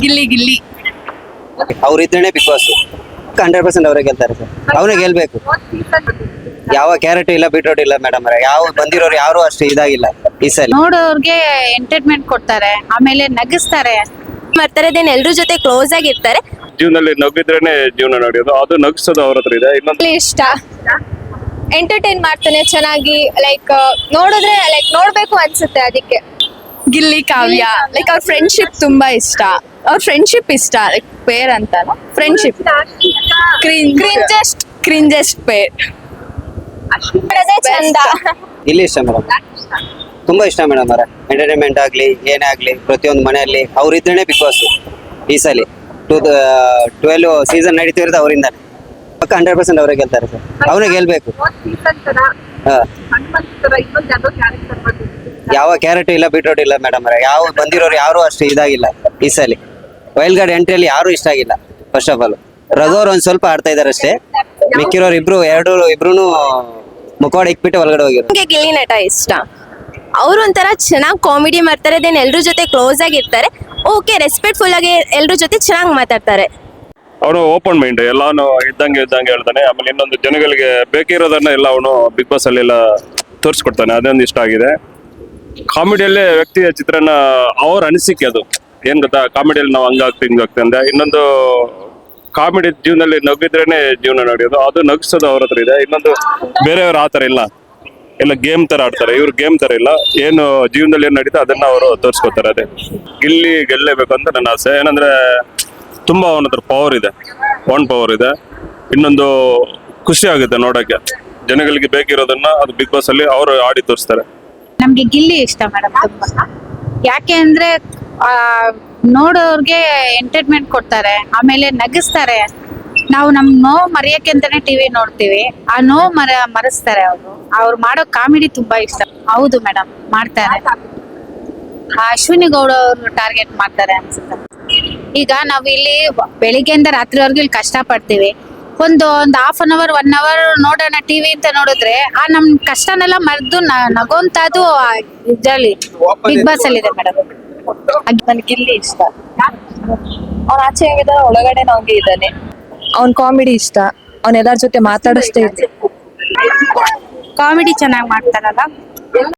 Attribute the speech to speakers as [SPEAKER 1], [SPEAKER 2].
[SPEAKER 1] Gilli Gilli
[SPEAKER 2] ಅವ್ರಿದ್ದೇನೆ big boss 100% ಅವರೇ ಗೆಲ್ತಾರೆ sir. ಅವನೇ ಗೆಲ್ಬೇಕು. ಯಾವ ಕ್ಯಾರೆಟ್ ಇಲ್ಲ, ಬೀಟ್ರೋಟ್ ಇಲ್ಲ ಮೇಡಮ್. ಯಾವ ಬಂದಿರೋರು ಯಾರು ಅಷ್ಟು ಇದಾಗಿಲ್ಲ ಈ ಸಲ.
[SPEAKER 1] ನೋಡೋರ್ಗೆ ಎಂಟರ್ಟೈನ್ಮೆಂಟ್ ಕೊಡ್ತಾರೆ, ಆಮೇಲೆ ನಗಿಸ್ತಾರೆ.
[SPEAKER 3] ಮಾಡ್ತಾರೆ ದೆನ್ ಎಲ್ರ ಜೊತೆ ಕ್ಲೋಸ್ ಆಗಿರ್ತಾರೆ.
[SPEAKER 4] ಜೀವನದಲ್ಲಿ ನಗಿದ್ರೇನೆ ಜೀವನ ನಡೆಯೋದು, ಅದು ನಗಿಸೋದು ಅವ್ರ ಹತ್ರ ಇದೆ. ಇನ್ನೊಂದು
[SPEAKER 3] ಇಷ್ಟ ಎಂಟರ್ಟೈನ್ ಮಾಡ್ತಾನೆ ಚೆನ್ನಾಗಿ, ಲೈಕ್ ನೋಡಿದ್ರೆ ಲೈಕ್ ನೋಡ್ಬೇಕು ಅನ್ಸುತ್ತೆ. ಅದಕ್ಕೆ
[SPEAKER 1] ಗಿಲ್ಲಿ ಕಾವ್ಯ ಲೈಕ್ ಅವ್ರ ಫ್ರೆಂಡ್ಶಿಪ್ ತುಂಬಾ ಇಷ್ಟ. ಅವ್ರ ಫ್ರೆಂಡ್ಶಿಪ್ ಇಷ್ಟ, ಲೈಕ್ ಪೇರ್ ಅಂತ ಫ್ರೆಂಡ್ಶಿಪ್. ಕ್ರಿಂಜೆಸ್ಟ್ ಪೇರ್.
[SPEAKER 3] ಚಂದ.
[SPEAKER 2] ಇಲ್ಲಿ ಇಷ್ಟ ಮೇಡಮ್, ತುಂಬಾ ಇಷ್ಟ ಮೇಡಮ್. ಅವರ ಎಂಟರ್ಟೈನ್ಮೆಂಟ್ ಆಗ್ಲಿ ಏನೇ ಆಗ್ಲಿ ಪ್ರತಿಯೊಂದು ಮನೆಯಲ್ಲಿ ಅವ್ರಿದ್ದೇನೆ ಬಿಗ್ ಬಾಸ್ ಈ ಸಲ 12 ಸೀಸನ್ ನಡೀತಿರೋದು ಅವರಿಂದಾನೆ. ಪಕ್ಕ 100% ಅವರೇ ಗೆಲ್ತಾರೆ ಸರ್. ಅವನೇ ಗೆಲ್ಬೇಕು. ಹಾ. ಯಾವ ಕ್ಯಾರೆಟ್ ಇಲ್ಲ, ಬೀಟ್ರೋಟ್ ಇಲ್ಲ ಮೇಡಮ್. ಯಾವ ಬಂದಿರೋರು ಯಾರು ಅಷ್ಟು ಇದಾಗಿಲ್ಲ ಈ ಸಲ. ವೈಲ್ಡ್ ಕಾರ್ಡ್ ಎಂಟ್ರಿಯಲ್ಲಿ ಯಾರು ಇಷ್ಟ ಆಗಿಲ್ಲ. ಫಸ್ಟ್ ಆಫ್ ಆಲ್ ರಘುವರ್ ಒಂದ್ ಸ್ವಲ್ಪ ಆಡ್ತಾ ಇದಾರೆ ಅಷ್ಟೇ. ಮಿಕ್ಕಿರೋರು ಇಬ್ರು ಮುಖವಾಡ ಇಕ್ಬಿಟ್ಟು ಒಳಗಡೆ ಹೋಗಿರೋ.
[SPEAKER 3] ನಂಗೆ ಗಿಲ್ಲಿ ನಟ ಇಷ್ಟ. ಅವ್ರು ಒಂಥರ ಚೆನ್ನಾಗಿ ಕಾಮಿಡಿ ಮಾಡ್ತಾರೆ, ದೆನ್ ಎಲ್ರ ಜೊತೆ ಕ್ಲೋಸ್ ಆಗಿರ್ತಾರೆ. ಓಕೆ, ರೆಸ್ಪೆಕ್ಟ್ಫುಲ್ ಆಗಿ ಎಲ್ರ ಜೊತೆ ಚೆನ್ನಾಗಿ ಮಾತಾಡ್ತಾರೆ.
[SPEAKER 4] ಅವನು ಓಪನ್ ಮೈಂಡ್, ಎಲ್ಲಾನು ಇದ್ದಂಗೆ ಹೇಳ್ತಾನೆ. ಆಮೇಲೆ ಇನ್ನೊಂದು ಜನಗಳಿಗೆ ಬೇಕಿರೋದನ್ನ ಎಲ್ಲ ಅವನು ಬಿಗ್ ಬಾಸ್ ಅಲ್ಲಿ ಎಲ್ಲ ತೋರಿಸ್ಕೊಡ್ತಾನೆ. ಅದೊಂದು ಇಷ್ಟ ಆಗಿದೆ. ಕಾಮಿಡಿಯಲ್ಲೇ ವ್ಯಕ್ತಿಯ ಚಿತ್ರಣ ಅವ್ರ ಅನಿಸಿಕೆ ಅದು ಏನ್ ಗೊತ್ತಾ, ಕಾಮಿಡಿಯಲ್ಲಿ ನಾವು ಹಂಗಾಗ್ತೀವಿ ಹಿಂಗಾಗ್ತೀವಿ ಅಂದೆ. ಇನ್ನೊಂದು ಕಾಮಿಡಿ ಜೀವನದಲ್ಲಿ ನಗಿದ್ರೇನೆ ಜೀವನ ನಡೆಯೋದು, ಅದು ನಗಿಸೋದು ಅವ್ರ ಹತ್ರ ಇದೆ. ಇನ್ನೊಂದು ಬೇರೆಯವ್ರು ಆತರ ಇಲ್ಲ, ಎಲ್ಲ ಗೇಮ್ ತರ ಆಡ್ತಾರೆ. ಇವ್ರು ಗೇಮ್ ತರ ಇಲ್ಲ, ಏನು ಜೀವನದಲ್ಲಿ ಏನ್ ನಡೀತಾ ಅದನ್ನ ಅವರು ತೋರಿಸ್ಕೊತಾರೆ. ಅದೇ ಗಿಲ್ಲಿ ಗೆಲ್ಲೇಬೇಕು ಅಂತ ನನ್ನ ಆಸೆ. ಏನಂದ್ರೆ ತುಂಬಾ ಅವನ ಹತ್ರ ಪವರ್ ಇದೆ, ಓನ್ ಪವರ್ ಇದೆ. ಇನ್ನೊಂದು ಖುಷಿ ಆಗುತ್ತೆ ನೋಡಕ್ಕೆ, ಜನಗಳಿಗೆ ಬೇಕಿರೋದನ್ನ ಅದು ಬಿಗ್ ಬಾಸ್ ಅಲ್ಲಿ ಅವರು ಆಡಿ ತೋರಿಸ್ತಾರೆ.
[SPEAKER 1] ನಮ್ಗೆ ಗಿಲ್ಲಿ ಇಷ್ಟ ಮೇಡಮ್ ತುಂಬಾ. ಯಾಕೆ ಅಂದ್ರೆ ನೋಡೋರ್ಗೆ ಎಂಟರ್ಟೈನ್ಮೆಂಟ್ ಕೊಡ್ತಾರೆ, ಆಮೇಲೆ ನಗಿಸ್ತಾರೆ. ನಾವು ನಮ್ ನೋವು ಮರೆಯಕ್ಕೆ ಅಂತಾನೆ ಟಿವಿ ನೋಡ್ತೀವಿ. ಆ ನೋವು ಮರೆಸ್ತಾರೆ ಅವ್ರು ಮಾಡೋ ಕಾಮಿಡಿ ತುಂಬಾ ಇಷ್ಟ. ಹೌದು ಮೇಡಮ್, ಮಾಡ್ತಾರೆ. ಅಶ್ವಿನಿ ಗೌಡ ಅವ್ರು ಟಾರ್ಗೆಟ್ ಮಾಡ್ತಾರೆ ಅನ್ಸುತ್ತೆ. ಈಗ ನಾವ್ ಇಲ್ಲಿ ಬೆಳಿಗ್ಗೆಯಿಂದ ರಾತ್ರಿವರೆಗೂ ಇಲ್ಲಿ ಕಷ್ಟ ಪಡ್ತೀವಿ. ಒಂದು ಹಾಫ್ ಅನ್ ಅವರ್ 1 ಅವರ್ ನೋಡೋಣ ಟಿವಿ ಅಂತ ನೋಡಿದ್ರೆ ಆ ನಮ್ ಕಷ್ಟನೆಲ್ಲ ಮರೆದು ನಗೋಂತದ್ದು ಇದ್ರಲ್ಲಿ ಬಿಗ್ ಬಾಸ್ ಅಲ್ಲಿ ಇದೆ ಮೇಡಮ್.
[SPEAKER 5] ನನ್ಗೆ ಗಿಲ್ಲಿ ಇಷ್ಟ. ಅವ್ನ ಆಚೆ ಹೆಂಗಿದಾನೆ ಒಳಗಡೆ ನಂಗೆ ಇದ್ದಾನೆ. ಅವ್ನ್ ಕಾಮಿಡಿ ಇಷ್ಟ. ಅವ್ನ ಎಲ್ಲಾರ ಜೊತೆ ಮಾತಾಡಿಸ್ತೇ ಇದ್ದೆ.
[SPEAKER 1] ಕಾಮಿಡಿ ಚೆನ್ನಾಗಿ ಮಾಡ್ತಾರಲ್ಲ.